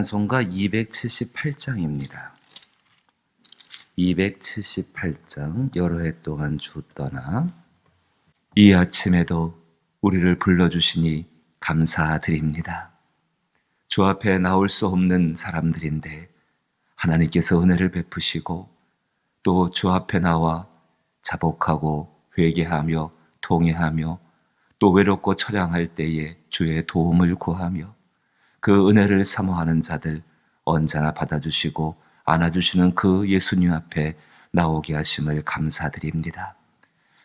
찬송가 278장입니다. 278장 여러 해 동안 주 떠나 이 아침에도 우리를 불러주시니 감사드립니다. 주 앞에 나올 수 없는 사람들인데 하나님께서 은혜를 베푸시고 또 주 앞에 나와 자복하고 회개하며 통회하며 또 외롭고 처량할 때에 주의 도움을 구하며 그 은혜를 사모하는 자들 언제나 받아주시고 안아주시는 그 예수님 앞에 나오게 하심을 감사드립니다.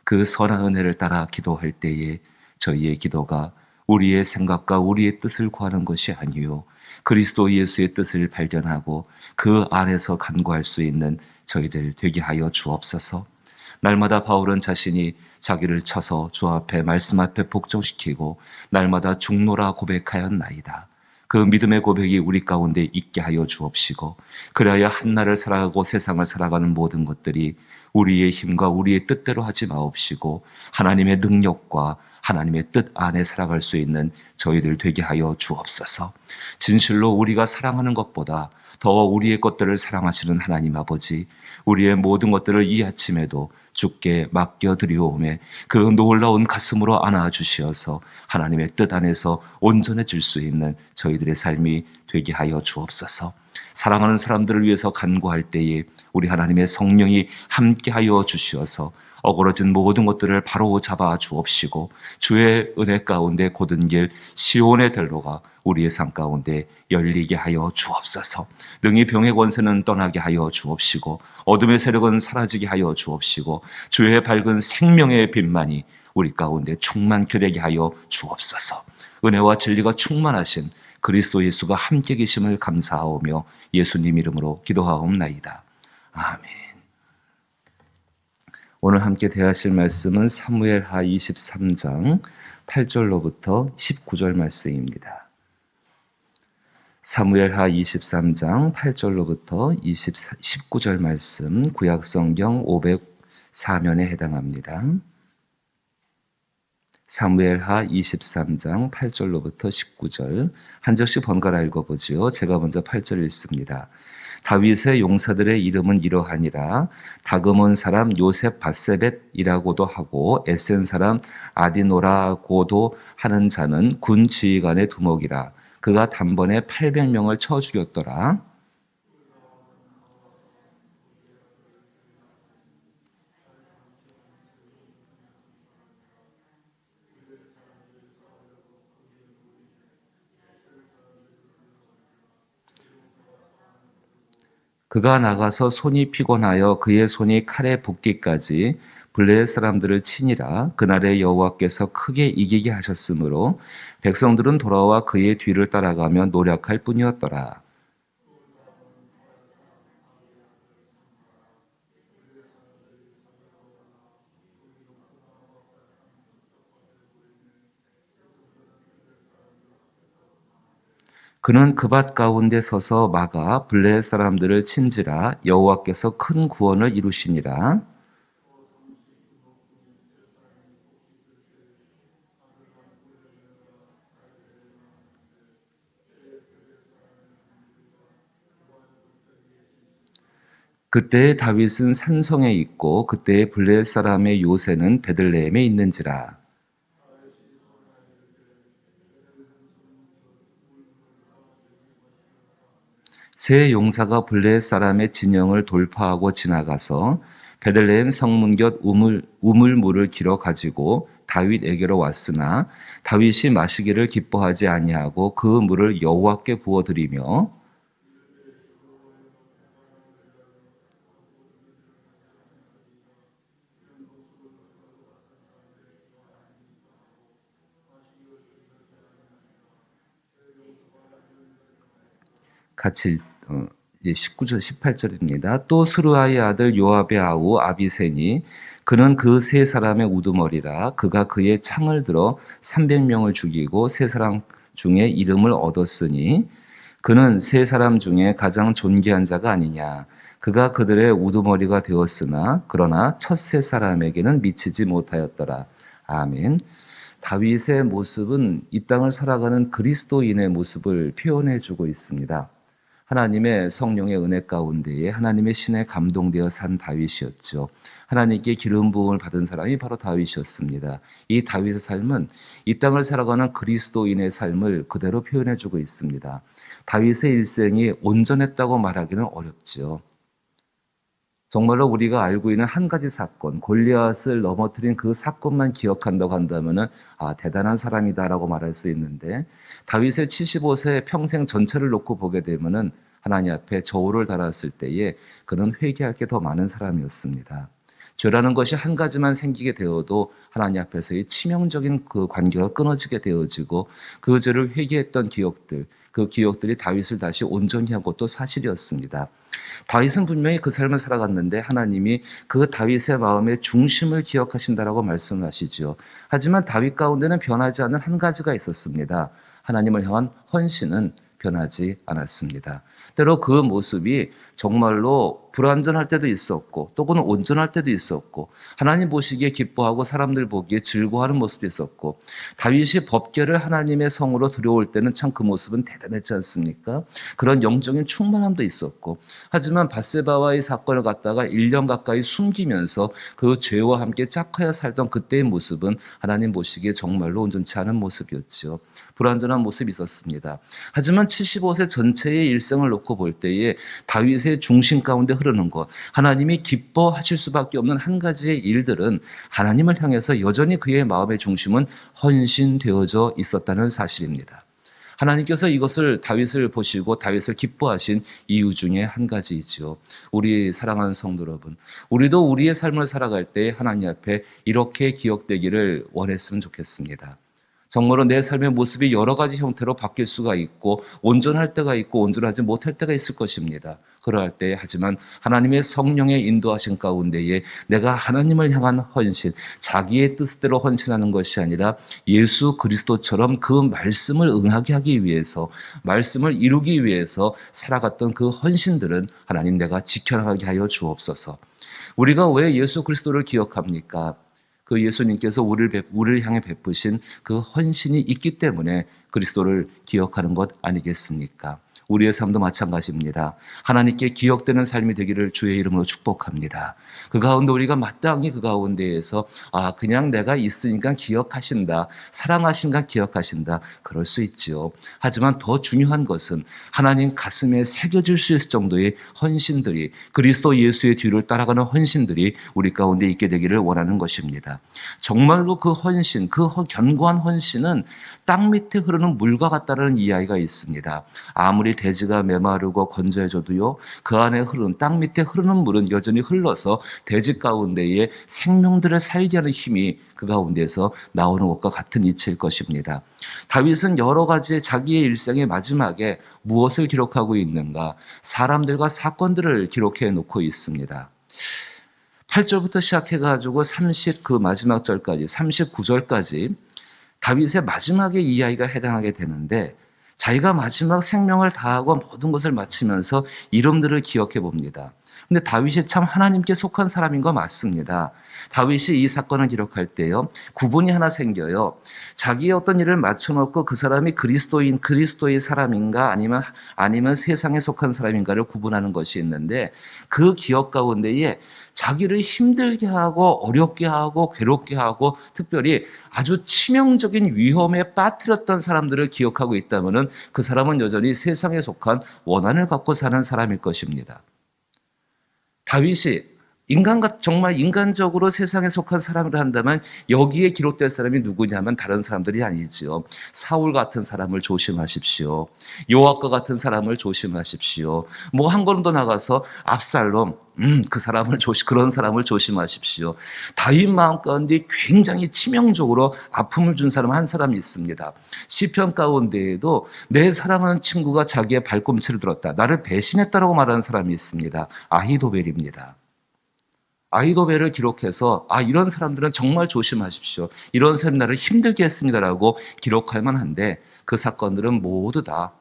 그 선한 은혜를 따라 기도할 때에 저희의 기도가 우리의 생각과 우리의 뜻을 구하는 것이 아니요 그리스도 예수의 뜻을 발견하고 그 안에서 간구할 수 있는 저희들 되게 하여 주옵소서. 날마다 바울은 자신이 자기를 쳐서 주 앞에 말씀 앞에 복종시키고 날마다 죽노라 고백하였나이다. 그 믿음의 고백이 우리 가운데 있게 하여 주옵시고 그래야 한날을 살아가고 세상을 살아가는 모든 것들이 우리의 힘과 우리의 뜻대로 하지 마옵시고 하나님의 능력과 하나님의 뜻 안에 살아갈 수 있는 저희들 되게 하여 주옵소서. 진실로 우리가 사랑하는 것보다 더 우리의 것들을 사랑하시는 하나님 아버지, 우리의 모든 것들을 이 아침에도 주께 맡겨드리오매 그 놀라운 가슴으로 안아주시어서 하나님의 뜻 안에서 온전해질 수 있는 저희들의 삶이 되게 하여 주옵소서. 사랑하는 사람들을 위해서 간구할 때에 우리 하나님의 성령이 함께하여 주시어서 어그러진 모든 것들을 바로 잡아 주옵시고 주의 은혜 가운데 곧은 길 시온의 대로가 우리의 삶 가운데 열리게 하여 주옵소서. 능히 병의 권세는 떠나게 하여 주옵시고 어둠의 세력은 사라지게 하여 주옵시고 주의 밝은 생명의 빛만이 우리 가운데 충만케 되게 하여 주옵소서. 은혜와 진리가 충만하신 그리스도 예수가 함께 계심을 감사하오며 예수님 이름으로 기도하옵나이다. 아멘. 오늘 함께 대하실 말씀은 사무엘하 23장 8절로부터 19절 말씀입니다. 사무엘하 23장 8절로부터 19절 말씀, 구약성경 504면에 해당합니다. 사무엘하 23장 8절로부터 19절 한 절씩 번갈아 읽어보지요. 제가 먼저 8절 읽습니다. 다윗의 용사들의 이름은 이러하니라. 다금온 사람 요셉 바세벳이라고도 하고 에센 사람 아디노라고도 하는 자는 군 지휘관의 두목이라. 그가 단번에 800명을 쳐 죽였더라. 그가 나가서 손이 피곤하여 그의 손이 칼에 붓기까지 블레셋 사람들을 치니라. 그날에 여호와께서 크게 이기게 하셨으므로 백성들은 돌아와 그의 뒤를 따라가며 노력할 뿐이었더라. 그는 그 밭 가운데 서서 막아 블레셋 사람들을 친지라. 여호와께서 큰 구원을 이루시니라. 그때의 다윗은 산성에 있고 그때의 블레셋 사람의 요새는 베들레헴에 있는지라. 세 용사가 블레셋 사람의 진영을 돌파하고 지나가서 베들레헴 성문 곁 우물물을 길어 가지고 다윗에게로 왔으나 다윗이 마시기를 기뻐하지 아니하고 그 물을 여호와께 부어드리며 같이 19절 18절입니다. 또 스루아의 아들 요압의 아우 아비세니 그는 그 세 사람의 우두머리라. 그가 그의 창을 들어 300명을 죽이고 세 사람 중에 이름을 얻었으니 그는 세 사람 중에 가장 존귀한 자가 아니냐. 그가 그들의 우두머리가 되었으나 그러나 첫 세 사람에게는 미치지 못하였더라. 아멘. 다윗의 모습은 이 땅을 살아가는 그리스도인의 모습을 표현해 주고 있습니다. 하나님의 성령의 은혜 가운데에 하나님의 신에 감동되어 산 다윗이었죠. 하나님께 기름 부음을 받은 사람이 바로 다윗이었습니다. 이 다윗의 삶은 이 땅을 살아가는 그리스도인의 삶을 그대로 표현해주고 있습니다. 다윗의 일생이 온전했다고 말하기는 어렵지요. 정말로 우리가 알고 있는 한 가지 사건, 골리앗을 넘어뜨린 그 사건만 기억한다고 한다면은 대단한 사람이다라고 말할 수 있는데, 다윗의 75세 평생 전체를 놓고 보게 되면은 하나님 앞에 저울을 달았을 때에 그는 회개할 게 더 많은 사람이었습니다. 죄라는 것이 한 가지만 생기게 되어도 하나님 앞에서의 치명적인 그 관계가 끊어지게 되어지고, 그 죄를 회개했던 기억들, 그 기억들이 다윗을 다시 온전히 한 것도 사실이었습니다. 다윗은 분명히 그 삶을 살아갔는데 하나님이 그 다윗의 마음의 중심을 기억하신다라고 말씀하시죠. 하지만 다윗 가운데는 변하지 않는 한 가지가 있었습니다. 하나님을 향한 헌신은 변하지 않았습니다. 때로 그 모습이 정말로 불완전할 때도 있었고, 또는 온전할 때도 있었고, 하나님 보시기에 기뻐하고 사람들 보기에 즐거워하는 모습이 있었고, 다윗이 법궤를 하나님의 성으로 들여올 때는 참 그 모습은 대단했지 않습니까? 그런 영적인 충만함도 있었고, 하지만 밧세바와의 사건을 갖다가 1년 가까이 숨기면서 그 죄와 함께 짝하여 살던 그때의 모습은 하나님 보시기에 정말로 온전치 않은 모습이었죠. 불완전한 모습이 있었습니다. 하지만 75세 전체의 일생을 놓고 볼 때에 다윗의 중심 가운데 흐르는 것, 하나님이 기뻐하실 수밖에 없는 한 가지의 일들은 하나님을 향해서 여전히 그의 마음의 중심은 헌신되어져 있었다는 사실입니다. 하나님께서 이것을 다윗을 보시고 다윗을 기뻐하신 이유 중에 한 가지이지요. 우리 사랑하는 성도 여러분, 우리도 우리의 삶을 살아갈 때 하나님 앞에 이렇게 기억되기를 원했으면 좋겠습니다. 정말로 내 삶의 모습이 여러 가지 형태로 바뀔 수가 있고, 온전할 때가 있고 온전하지 못할 때가 있을 것입니다. 그러할 때 하지만 하나님의 성령의 인도하신 가운데에 내가 하나님을 향한 헌신, 자기의 뜻대로 헌신하는 것이 아니라 예수 그리스도처럼 그 말씀을 응하게 하기 위해서, 말씀을 이루기 위해서 살아갔던 그 헌신들은 하나님 내가 지켜나가게 하여 주옵소서. 우리가 왜 예수 그리스도를 기억합니까? 그 예수님께서 우리를 향해 베푸신 그 헌신이 있기 때문에 그리스도를 기억하는 것 아니겠습니까? 우리의 삶도 마찬가지입니다. 하나님께 기억되는 삶이 되기를 주의 이름으로 축복합니다. 그 가운데 우리가 마땅히 그 가운데에서 그냥 내가 있으니까 기억하신다, 사랑하신가 기억하신다, 그럴 수 있지요. 하지만 더 중요한 것은 하나님 가슴에 새겨질 수 있을 정도의 헌신들이, 그리스도 예수의 뒤를 따라가는 헌신들이 우리 가운데 있게 되기를 원하는 것입니다. 정말로 그 헌신, 그 견고한 헌신은 땅 밑에 흐르는 물과 같다는 이야기가 있습니다. 아무리 대지가 메마르고 건조해져도요, 그 안에 흐르는, 땅 밑에 흐르는 물은 여전히 흘러서 대지 가운데에 생명들을 살게 하는 힘이 그 가운데에서 나오는 것과 같은 이치일 것입니다. 다윗은 여러 가지 자기의 일생의 마지막에 무엇을 기록하고 있는가? 사람들과 사건들을 기록해 놓고 있습니다. 8절부터 시작해가지고 그 마지막 절까지, 39절까지 다윗의 마지막에 이 이야기가 해당하게 되는데, 자기가 마지막 생명을 다하고 모든 것을 마치면서 이름들을 기억해 봅니다. 근데 다윗이 참 하나님께 속한 사람인 거 맞습니다. 다윗이 이 사건을 기록할 때요, 구분이 하나 생겨요. 자기의 어떤 일을 맞춰놓고 그 사람이 그리스도의 사람인가 아니면 세상에 속한 사람인가를 구분하는 것이 있는데, 그 기억 가운데에 자기를 힘들게 하고 어렵게 하고 괴롭게 하고 특별히 아주 치명적인 위험에 빠뜨렸던 사람들을 기억하고 있다면 그 사람은 여전히 세상에 속한 원한을 갖고 사는 사람일 것입니다. 다윗이 정말 인간적으로 세상에 속한 사람을 한다면 여기에 기록될 사람이 누구냐면 다른 사람들이 아니지요. 사울 같은 사람을 조심하십시오. 요압과 같은 사람을 조심하십시오. 한 걸음 더 나가서 압살롬, 그런 사람을 조심하십시오. 다윗 마음 가운데 굉장히 치명적으로 아픔을 준 사람 한 사람이 있습니다. 시편 가운데에도 내 사랑하는 친구가 자기의 발꿈치를 들었다, 나를 배신했다라고 말하는 사람이 있습니다. 아히도벨입니다. 아히도벨을 기록해서 이런 사람들은 정말 조심하십시오, 이런 사람 나를 힘들게 했습니다라고 기록할 만한데, 그 사건들은 모두 다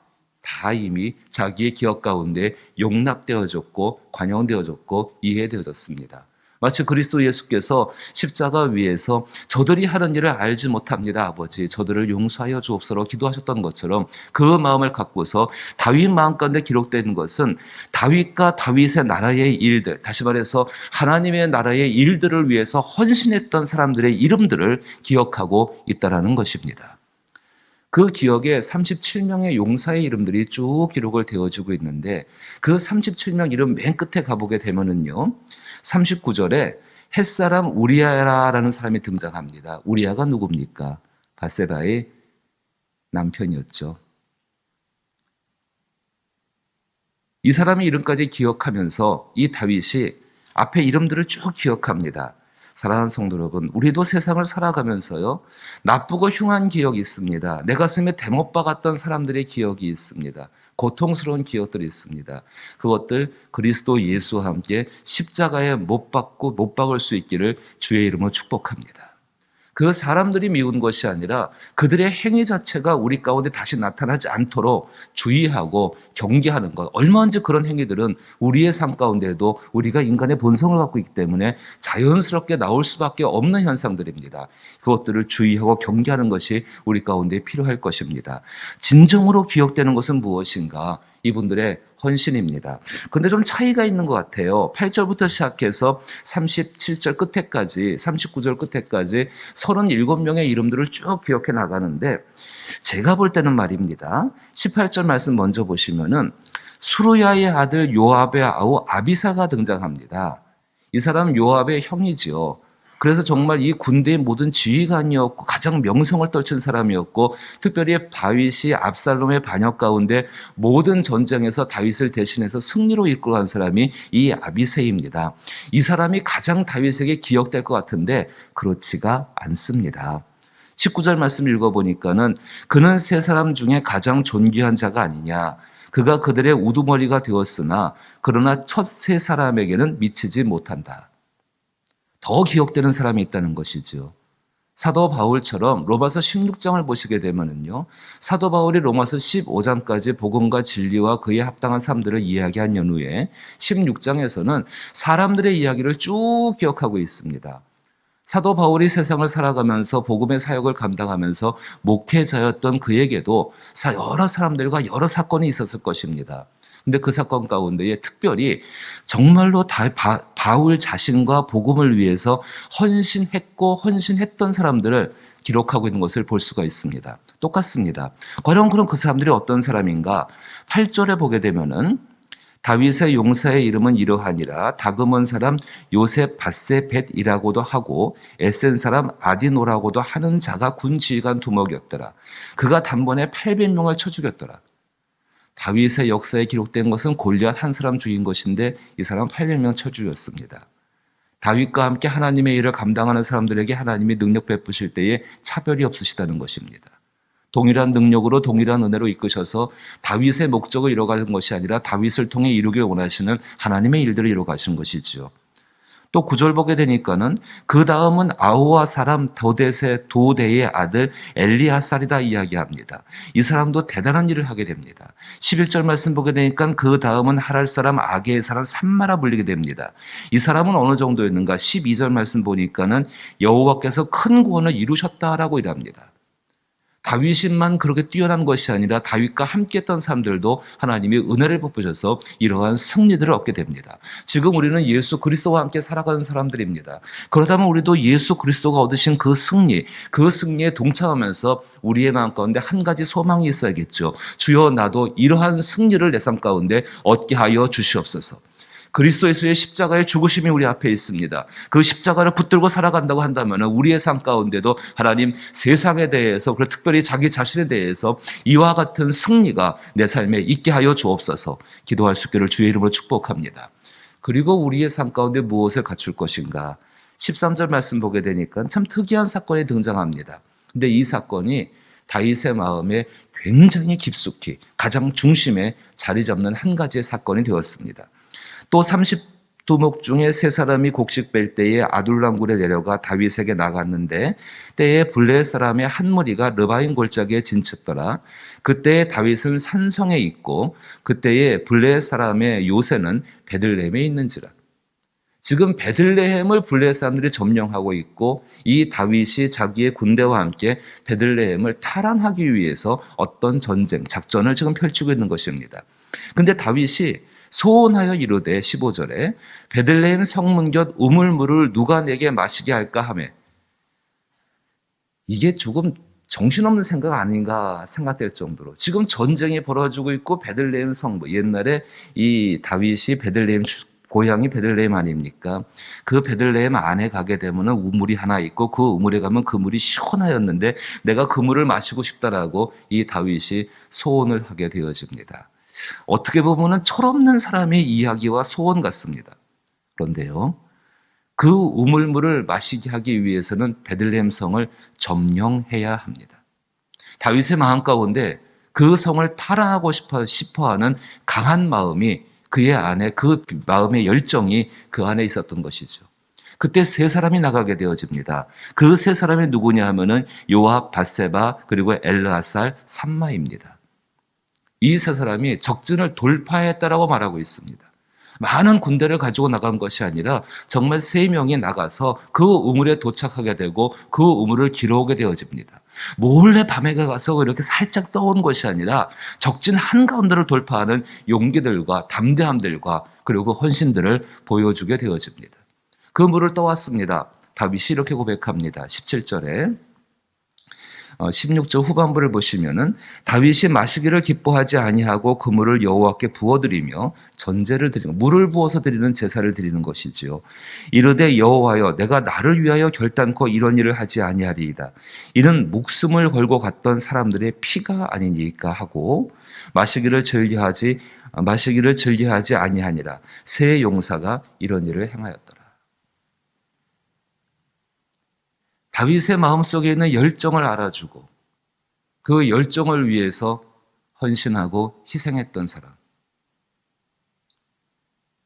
이미 자기의 기억 가운데 용납되어졌고 관용되어졌고 이해되어졌습니다. 마치 그리스도 예수께서 십자가 위에서 저들이 하는 일을 알지 못합니다. 아버지, 저들을 용서하여 주옵소서 기도하셨던 것처럼 그 마음을 갖고서 다윗 마음 가운데 기록된 것은 다윗과 다윗의 나라의 일들, 다시 말해서 하나님의 나라의 일들을 위해서 헌신했던 사람들의 이름들을 기억하고 있다라는 것입니다. 그 기억에 37명의 용사의 이름들이 쭉 기록을 되어지고 있는데 그 37명 이름 맨 끝에 가보게 되면은요, 39절에 햇사람 우리아라는 사람이 등장합니다. 우리아가 누굽니까? 밧세바의 남편이었죠. 이 사람의 이름까지 기억하면서 이 다윗이 앞에 이름들을 쭉 기억합니다. 사랑하는 성도 여러분, 우리도 세상을 살아가면서요, 나쁘고 흉한 기억이 있습니다. 내 가슴에 대못 박았던 사람들의 기억이 있습니다. 고통스러운 기억들이 있습니다. 그것들 그리스도 예수와 함께 십자가에 못 박을 수 있기를 주의 이름으로 축복합니다. 그 사람들이 미운 것이 아니라 그들의 행위 자체가 우리 가운데 다시 나타나지 않도록 주의하고 경계하는 것. 얼마든지 그런 행위들은 우리의 삶 가운데에도 우리가 인간의 본성을 갖고 있기 때문에 자연스럽게 나올 수밖에 없는 현상들입니다. 그것들을 주의하고 경계하는 것이 우리 가운데 필요할 것입니다. 진정으로 기억되는 것은 무엇인가? 이분들의 헌신입니다. 그런데 좀 차이가 있는 것 같아요. 8절부터 시작해서 37절 끝에까지, 39절 끝에까지 37명의 이름들을 쭉 기억해 나가는데 제가 볼 때는 말입니다. 18절 말씀 먼저 보시면은 수루야의 아들 요압의 아우 아비사가 등장합니다. 이 사람 요압의 형이지요. 그래서 정말 이 군대의 모든 지휘관이었고 가장 명성을 떨친 사람이었고 특별히 다윗이 압살롬의 반역 가운데 모든 전쟁에서 다윗을 대신해서 승리로 이끌어간 사람이 이 아비새입니다. 이 사람이 가장 다윗에게 기억될 것 같은데 그렇지가 않습니다. 19절 말씀 읽어보니까는 그는 세 사람 중에 가장 존귀한 자가 아니냐. 그가 그들의 우두머리가 되었으나 그러나 첫 세 사람에게는 미치지 못한다. 더 기억되는 사람이 있다는 것이죠. 사도 바울처럼 로마서 16장을 보시게 되면은요, 사도 바울이 로마서 15장까지 복음과 진리와 그에 합당한 삶들을 이야기한 연후에 16장에서는 사람들의 이야기를 쭉 기억하고 있습니다. 사도 바울이 세상을 살아가면서 복음의 사역을 감당하면서 목회자였던 그에게도 여러 사람들과 여러 사건이 있었을 것입니다. 근데 그 사건 가운데에 특별히 정말로 바울 자신과 복음을 위해서 헌신했던 사람들을 기록하고 있는 것을 볼 수가 있습니다. 똑같습니다. 과연 그럼 그 사람들이 어떤 사람인가? 8절에 보게 되면은 다윗의 용사의 이름은 이러하니라. 다금원 사람 요셉 바세벳이라고도 하고 에센 사람 아디노라고도 하는 자가 군 지휘관 두목이었더라. 그가 단번에 800명을 쳐 죽였더라. 다윗의 역사에 기록된 것은 골리앗 한 사람 죽인 것인데 이 사람 800명 쳐 죽였습니다. 다윗과 함께 하나님의 일을 감당하는 사람들에게 하나님이 능력 베푸실 때에 차별이 없으시다는 것입니다. 동일한 능력으로 동일한 은혜로 이끄셔서 다윗의 목적을 이뤄가는 것이 아니라 다윗을 통해 이루길 원하시는 하나님의 일들을 이뤄가시는 것이지요. 또 9절 보게 되니까는 그 다음은 아우와 사람 도대의 아들 엘리아살이다 이야기합니다. 이 사람도 대단한 일을 하게 됩니다. 11절 말씀 보게 되니까 그 다음은 하랄 사람 아게의 사람 삼마라 불리게 됩니다. 이 사람은 어느 정도였는가? 12절 말씀 보니까는 여호와께서 큰 구원을 이루셨다라고 일합니다. 다윗만 그렇게 뛰어난 것이 아니라 다윗과 함께했던 사람들도 하나님이 은혜를 베푸셔서 이러한 승리들을 얻게 됩니다. 지금 우리는 예수 그리스도와 함께 살아가는 사람들입니다. 그렇다면 우리도 예수 그리스도가 얻으신 그 승리에 동참하면서 우리의 마음 가운데 한 가지 소망이 있어야겠죠. 주여 나도 이러한 승리를 내 삶 가운데 얻게 하여 주시옵소서. 그리스도 예수의 십자가의 죽으심이 우리 앞에 있습니다. 그 십자가를 붙들고 살아간다고 한다면 우리의 삶 가운데도 하나님 세상에 대해서 그리고 특별히 자기 자신에 대해서 이와 같은 승리가 내 삶에 있게 하여 주옵소서. 기도할 수 있기를 주의 이름으로 축복합니다. 그리고 우리의 삶 가운데 무엇을 갖출 것인가? 13절 말씀 보게 되니까 참 특이한 사건이 등장합니다. 근데 이 사건이 다윗의 마음에 굉장히 깊숙이 가장 중심에 자리 잡는 한 가지의 사건이 되었습니다. 또 30두목 중에 세 사람이 곡식 뺄 때에 아둘람굴에 내려가 다윗에게 나갔는데 때에 블레 사람의 한 무리가 르바임 골짜기에 진쳤더라. 그때에 다윗은 산성에 있고 그때에 블레 사람의 요새는 베들레헴에 있는지라. 지금 베들레헴을 블레 사람들이 점령하고 있고 이 다윗이 자기의 군대와 함께 베들레헴을 탈환하기 위해서 어떤 전쟁, 작전을 지금 펼치고 있는 것입니다. 근데 다윗이 소원하여 이르되 15절에 베들레헴 성문 곁 우물물을 누가 내게 마시게 할까 하매 이게 조금 정신없는 생각 아닌가 생각될 정도로 지금 전쟁이 벌어지고 있고 베들레헴 성문 옛날에 이 다윗이 베들레헴 고향이 베들레헴 아닙니까? 그 베들레헴 안에 가게 되면 우물이 하나 있고 그 우물에 가면 그 물이 시원하였는데 내가 그 물을 마시고 싶다라고 이 다윗이 소원을 하게 되어집니다. 어떻게 보면 철없는 사람의 이야기와 소원 같습니다. 그런데요, 그 우물물을 마시게 하기 위해서는 베들레헴 성을 점령해야 합니다. 다윗의 마음 가운데 그 성을 탈환하고 싶어하는 강한 마음이 그의 안에 그 마음의 열정이 그 안에 있었던 것이죠. 그때 세 사람이 나가게 되어집니다. 그 세 사람이 누구냐 하면은 요압, 밧세바 그리고 엘르아살, 삼마입니다. 이 세 사람이 적진을 돌파했다라고 말하고 있습니다. 많은 군대를 가지고 나간 것이 아니라 정말 세 명이 나가서 그 우물에 도착하게 되고 그 우물을 길어오게 되어집니다. 몰래 밤에 가서 이렇게 살짝 떠온 것이 아니라 적진 한가운데를 돌파하는 용기들과 담대함들과 그리고 헌신들을 보여주게 되어집니다. 그 물을 떠왔습니다. 다윗이 이렇게 고백합니다. 17절에 16절 후반부를 보시면은 다윗이 마시기를 기뻐하지 아니하고 그 물을 여호와께 부어드리며 전제를 드리고 물을 부어서 드리는 제사를 드리는 것이지요. 이르되 여호와여 내가 나를 위하여 결단코 이런 일을 하지 아니하리이다. 이는 목숨을 걸고 갔던 사람들의 피가 아니니까 하고 마시기를 즐겨하지 아니하니라. 새 용사가 이런 일을 행하였더라. 다윗의 마음속에 있는 열정을 알아주고 그 열정을 위해서 헌신하고 희생했던 사람.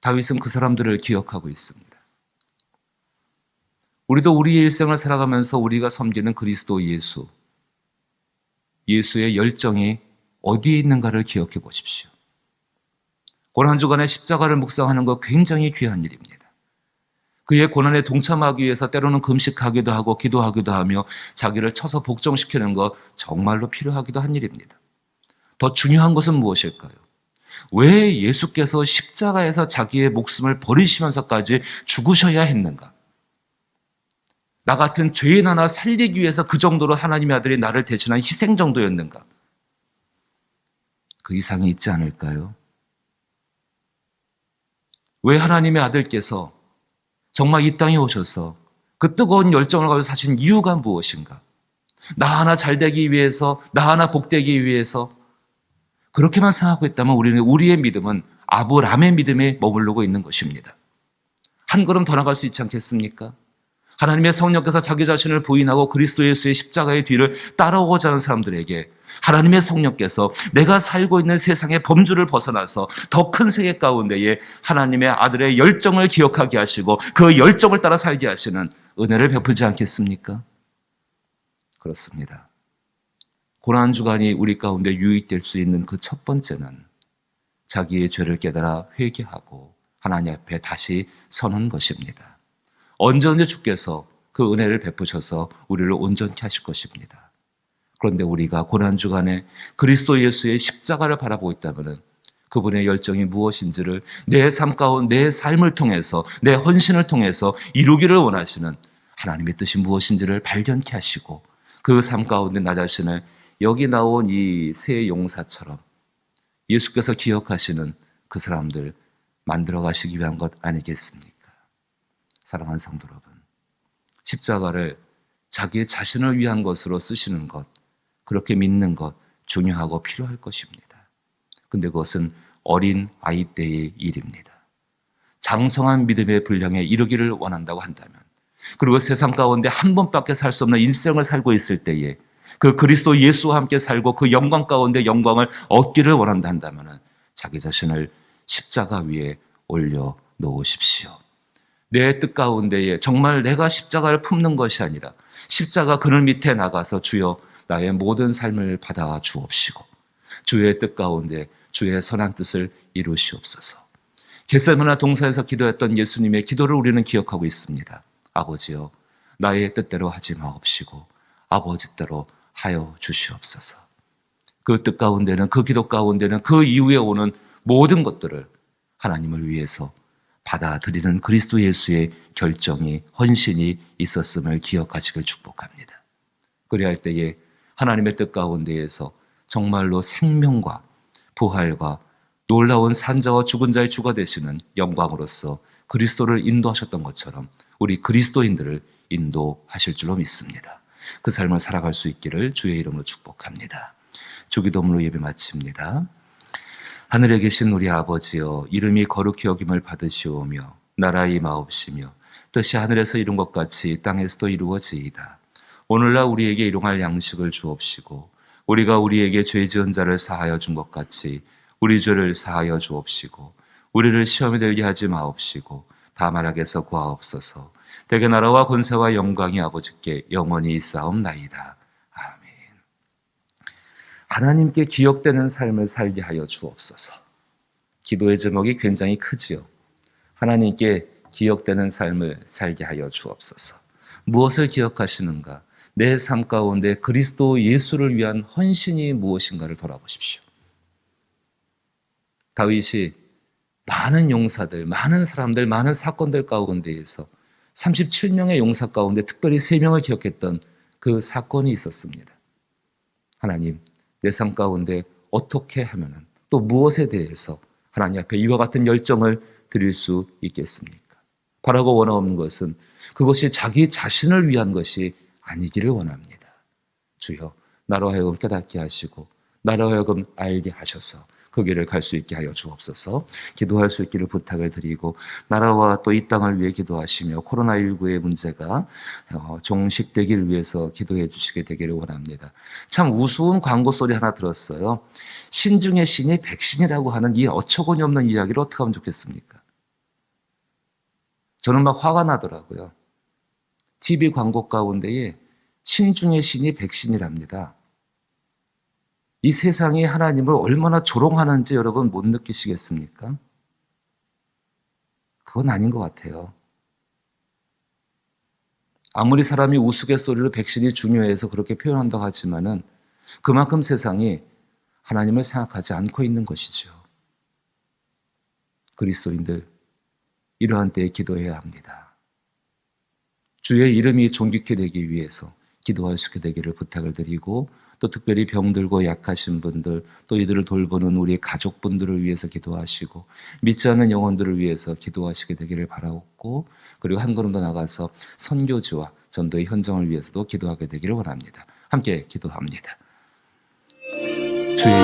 다윗은 그 사람들을 기억하고 있습니다. 우리도 우리의 일생을 살아가면서 우리가 섬기는 그리스도 예수, 예수의 열정이 어디에 있는가를 기억해 보십시오. 고난 주간에 십자가를 묵상하는 것 굉장히 귀한 일입니다. 그의 고난에 동참하기 위해서 때로는 금식하기도 하고 기도하기도 하며 자기를 쳐서 복종시키는 것 정말로 필요하기도 한 일입니다. 더 중요한 것은 무엇일까요? 왜 예수께서 십자가에서 자기의 목숨을 버리시면서까지 죽으셔야 했는가? 나 같은 죄인 하나 살리기 위해서 그 정도로 하나님의 아들이 나를 대신한 희생 정도였는가? 그 이상이 있지 않을까요? 왜 하나님의 아들께서 정말 이 땅에 오셔서 그 뜨거운 열정을 가지고 사신 이유가 무엇인가? 나 하나 잘 되기 위해서, 나 하나 복되기 위해서 그렇게만 생각하고 있다면 우리의 믿음은 아브라함의 믿음에 머무르고 있는 것입니다. 한 걸음 더 나갈 수 있지 않겠습니까? 하나님의 성령께서 자기 자신을 부인하고 그리스도 예수의 십자가의 뒤를 따라오고자 하는 사람들에게 하나님의 성령께서 내가 살고 있는 세상의 범주를 벗어나서 더 큰 세계 가운데에 하나님의 아들의 열정을 기억하게 하시고 그 열정을 따라 살게 하시는 은혜를 베풀지 않겠습니까? 그렇습니다. 고난주간이 우리 가운데 유익될 수 있는 그 첫 번째는 자기의 죄를 깨달아 회개하고 하나님 앞에 다시 서는 것입니다. 언제 주께서 그 은혜를 베푸셔서 우리를 온전케 하실 것입니다. 그런데 우리가 고난주간에 그리스도 예수의 십자가를 바라보고 있다면 그분의 열정이 무엇인지를 내 삶 가운데 내 삶을 통해서 내 헌신을 통해서 이루기를 원하시는 하나님의 뜻이 무엇인지를 발견케 하시고 그 삶 가운데 나 자신을 여기 나온 이 세 용사처럼 예수께서 기억하시는 그 사람들 만들어 가시기 위한 것 아니겠습니까? 사랑하는 성도 여러분, 십자가를 자기의 자신을 위한 것으로 쓰시는 것, 그렇게 믿는 것 중요하고 필요할 것입니다. 근데 그것은 어린 아이 때의 일입니다. 장성한 믿음의 분량에 이르기를 원한다고 한다면, 그리고 세상 가운데 한 번밖에 살 수 없는 일생을 살고 있을 때에 그 그리스도 예수와 함께 살고 그 영광 가운데 영광을 얻기를 원한다 한다면 자기 자신을 십자가 위에 올려 놓으십시오. 내 뜻 가운데에 정말 내가 십자가를 품는 것이 아니라 십자가 그늘 밑에 나가서 주여 나의 모든 삶을 받아 주옵시고 주의 뜻 가운데 주의 선한 뜻을 이루시옵소서. 겟세마네 동산에서 기도했던 예수님의 기도를 우리는 기억하고 있습니다. 아버지여, 나의 뜻대로 하지 마옵시고 아버지 뜻대로 하여 주시옵소서. 그 뜻 가운데는, 그 기도 가운데는 그 이후에 오는 모든 것들을 하나님을 위해서 받아들이는 그리스도 예수의 결정이, 헌신이 있었음을 기억하시길 축복합니다. 그리할 때에 하나님의 뜻 가운데에서 정말로 생명과 부활과 놀라운 산자와 죽은 자의 주가 되시는 영광으로서 그리스도를 인도하셨던 것처럼 우리 그리스도인들을 인도하실 줄로 믿습니다. 그 삶을 살아갈 수 있기를 주의 이름으로 축복합니다. 주기도문으로 예배 마칩니다. 하늘에 계신 우리 아버지여, 이름이 거룩히 여김을 받으시오며 나라 임하옵시며 뜻이 하늘에서 이룬 것 같이 땅에서도 이루어지이다. 오늘날 우리에게 일용할 양식을 주옵시고 우리가 우리에게 죄 지은 자를 사하여 준 것 같이 우리 죄를 사하여 주옵시고 우리를 시험에 들게 하지 마옵시고 다만 악에서 구하옵소서. 대개 나라와 권세와 영광이 아버지께 영원히 있사옵나이다. 아멘. 하나님께 기억되는 삶을 살게 하여 주옵소서. 기도의 제목이 굉장히 크지요. 하나님께 기억되는 삶을 살게 하여 주옵소서. 무엇을 기억하시는가? 내 삶 가운데 그리스도 예수를 위한 헌신이 무엇인가를 돌아보십시오. 다윗이 많은 용사들, 많은 사람들, 많은 사건들 가운데에서 37명의 용사 가운데 특별히 3명을 기억했던 그 사건이 있었습니다. 하나님, 내 삶 가운데 어떻게 하면은, 또 무엇에 대해서 하나님 앞에 이와 같은 열정을 드릴 수 있겠습니까? 바라고 원하는 것은 그것이 자기 자신을 위한 것이 아니기를 원합니다. 주여, 나로 하여금 깨닫게 하시고 나로 하여금 알게 하셔서 그 길을 갈 수 있게 하여 주옵소서. 기도할 수 있기를 부탁을 드리고 나라와 또 이 땅을 위해 기도하시며 코로나19의 문제가 종식되기를 위해서 기도해 주시게 되기를 원합니다. 참 우스운 광고 소리 하나 들었어요. 신 중의 신이 백신이라고 하는 이 어처구니 없는 이야기를 어떻게 하면 좋겠습니까? 저는 막 화가 나더라고요. TV 광고 가운데에 신 중의 신이 백신이랍니다. 이 세상이 하나님을 얼마나 조롱하는지 여러분 못 느끼시겠습니까? 그건 아닌 것 같아요. 아무리 사람이 우스갯소리로 백신이 중요해서 그렇게 표현한다고 하지만은 그만큼 세상이 하나님을 생각하지 않고 있는 것이죠. 그리스도인들, 이러한 때에 기도해야 합니다. 주의 이름이 존귀케 되기 위해서 기도할 수 있게 되기를 부탁을 드리고 또 특별히 병들고 약하신 분들, 또 이들을 돌보는 우리 가족분들을 위해서 기도하시고 믿지 않는 영혼들을 위해서 기도하시게 되기를 바라옵고 그리고 한 걸음 더 나가서 선교지와 전도의 현장을 위해서도 기도하게 되기를 원합니다. 함께 기도합니다. 주의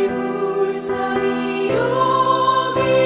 불쌍히 여기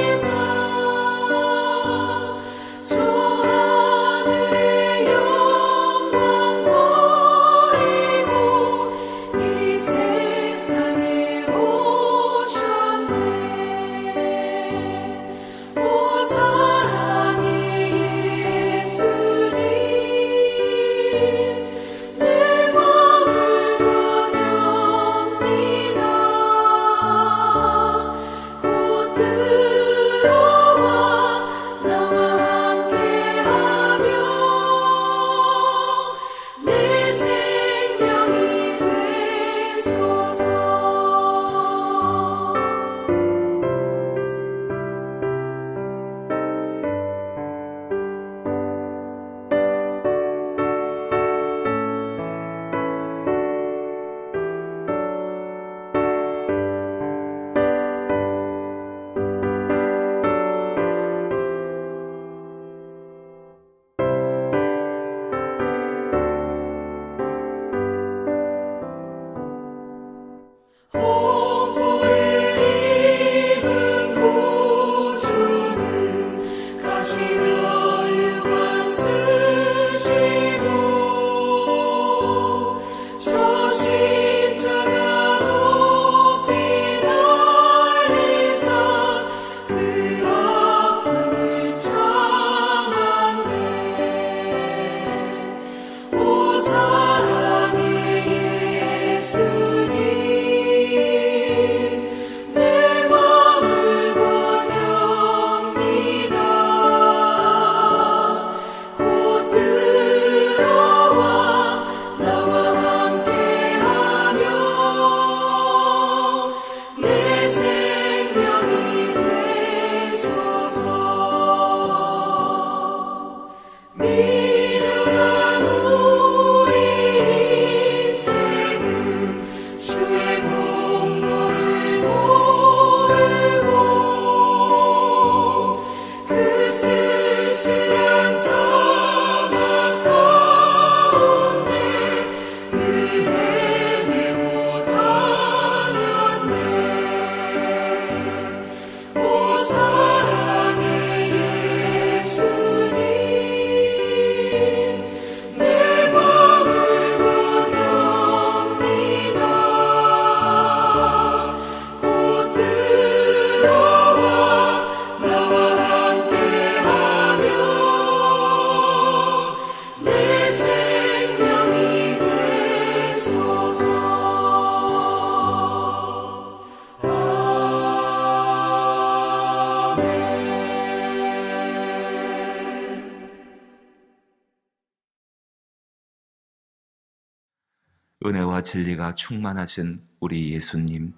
은혜와 진리가 충만하신 우리 예수님,